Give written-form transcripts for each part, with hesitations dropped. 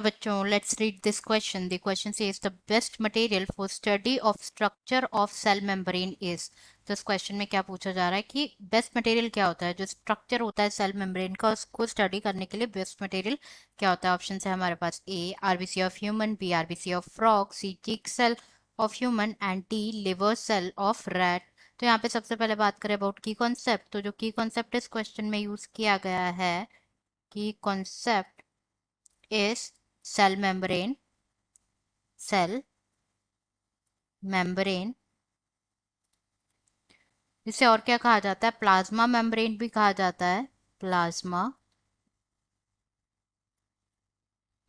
बच्चों, let's read this question. The question says the best material for study of structure of cell membrane is. तो इस question में क्या पूछा जा रहा है कि बेस्ट मटेरियल क्या होता है, जो स्ट्रक्चर होता है सेल मेम्ब्रेन का, उसको स्टडी करने के लिए बेस्ट मटेरियल क्या होता है। ऑप्शन है हमारे पास A RBC of human, B RBC of frog, C cheek cell of human and D liver cell of rat. तो यहाँ पे सबसे पहले बात करें अबाउट की कॉन्सेप्ट। तो जो की कॉन्सेप्ट इस क्वेश्चन में यूज किया गया है, की concept is cell membrane, cell membrane, इसे और क्या कहा जाता है, प्लाज्मा मेम्ब्रेन भी कहा जाता है, प्लाज्मा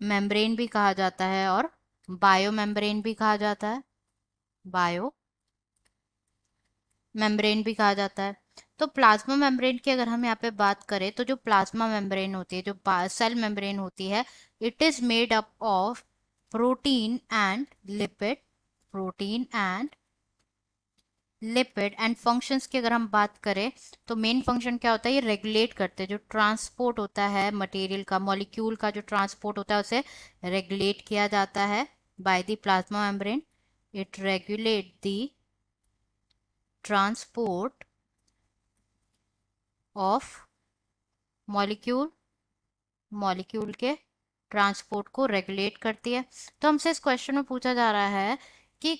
मेम्ब्रेन भी कहा जाता है और बायो मेम्ब्रेन भी कहा जाता है, बायो मेम्ब्रेन भी कहा जाता है। तो प्लाज्मा मेम्ब्रेन की अगर हम यहाँ पे बात करें, तो जो प्लाज्मा मेम्ब्रेन होती है, जो सेल मेम्ब्रेन होती है, it is made up of protein and lipid, protein and lipid and functions की अगर हम बात करें, तो मेन फंक्शन क्या होता है, ये रेगुलेट करते हैं जो ट्रांसपोर्ट होता है मटेरियल का, मॉलिक्यूल का जो ट्रांसपोर्ट होता है उसे रेगुलेट किया जाता है by the plasma membrane. It regulate the transport of molecule, molecule के ट्रांसपोर्ट को रेगुलेट करती है। तो हमसे इस क्वेश्चन में पूछा जा रहा है कि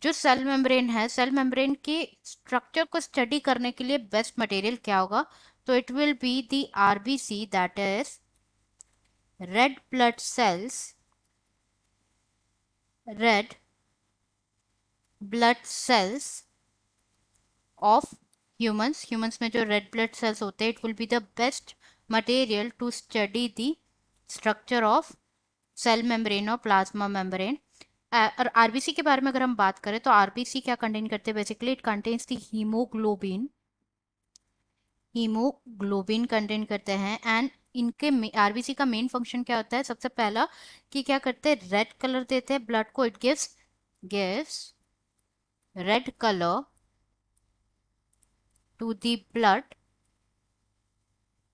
जो सेल मेम्ब्रेन है, सेल मेम्ब्रेन की स्ट्रक्चर को स्टडी करने के लिए बेस्ट मटेरियल क्या होगा। तो it will be the RBC, that is red blood cells, red blood cells of humans, humans में जो रेड ब्लड सेल्स होते हैं, it will be the best material to study the structure of cell membrane और plasma membrane. और RBC के बारे में अगर हम बात करें, तो आरबीसी क्या कंटेन करते हैं, basically it contains the haemoglobin, haemoglobin contain करते हैं। एंड इनके आरबीसी का मेन फंक्शन क्या होता है, सबसे पहला कि क्या करते हैं, रेड कलर देते हैं ब्लड को, it gives gives red colour to the blood,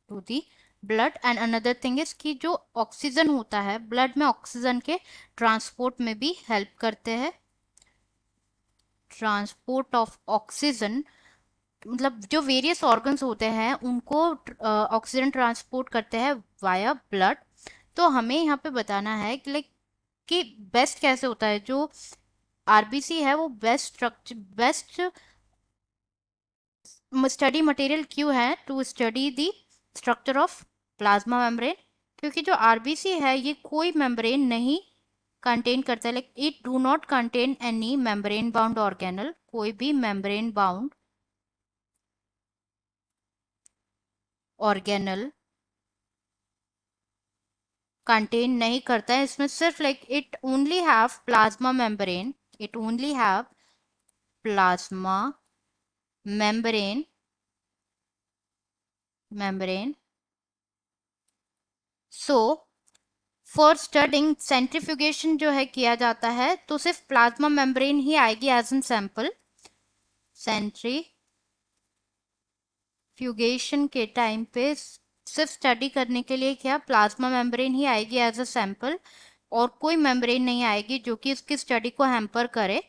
to the blood. And another thing is कि जो ऑक्सीजन होता है ब्लड में, ऑक्सीजन के ट्रांसपोर्ट में भी हेल्प करते हैं, ट्रांसपोर्ट ऑफ ऑक्सीजन, मतलब जो वेरियस ऑर्गन्स होते हैं उनको ऑक्सीजन ट्रांसपोर्ट करते हैं वाया ब्लड। तो हमें यहाँ पे बताना है कि लाइक कि बेस्ट कैसे होता है, जो आरबीसी है वो best structure, best study material क्यों है to study the structure of plasma membrane, क्योंकि जो आरबीसी है ये कोई मेम्ब्रेन नहीं कंटेन करता है, like it do not contain any membrane bound organelle, कोई भी मेम्ब्रेन बाउंड ऑर्गेनल कंटेन नहीं करता है इसमें, सिर्फ like it only have plasma membrane, it only have plasma membrane, membrane. So for studying centrifugation जो है किया जाता है, तो सिर्फ प्लाज्मा मेम्ब्रेन ही आएगी एज एन सैंपल। सेंट्रीफ्यूगेशन के टाइम पे सिर्फ स्टडी करने के लिए क्या प्लाज्मा मेम्ब्रेन ही आएगी एज अ सैंपल, और कोई मेम्ब्रेन नहीं आएगी जो कि उसकी स्टडी को हैम्पर करे।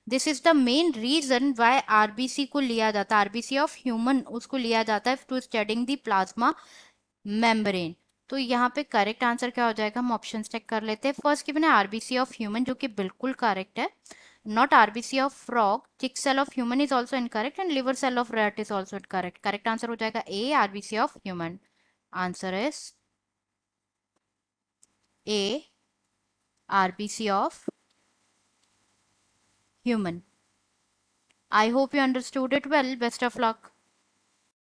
This is the main reason why RBC को लिया जाता है, आरबीसी ऑफ ह्यूमन उसको लिया जाता है to studying the plasma membrane. तो यहाँ पे करेक्ट आंसर क्या हो जाएगा, हम ऑप्शन चेक कर लेते हैं। फर्स्ट गिवन है आरबीसी ऑफ ह्यूमन, जो कि बिल्कुल करेक्ट है। Not RBC of frog, chick cell of human is also incorrect and liver cell of rat is also incorrect. Correct answer हो जाएगा A RBC of human. Answer is A RBC of human. I hope you understood it well. Best of luck.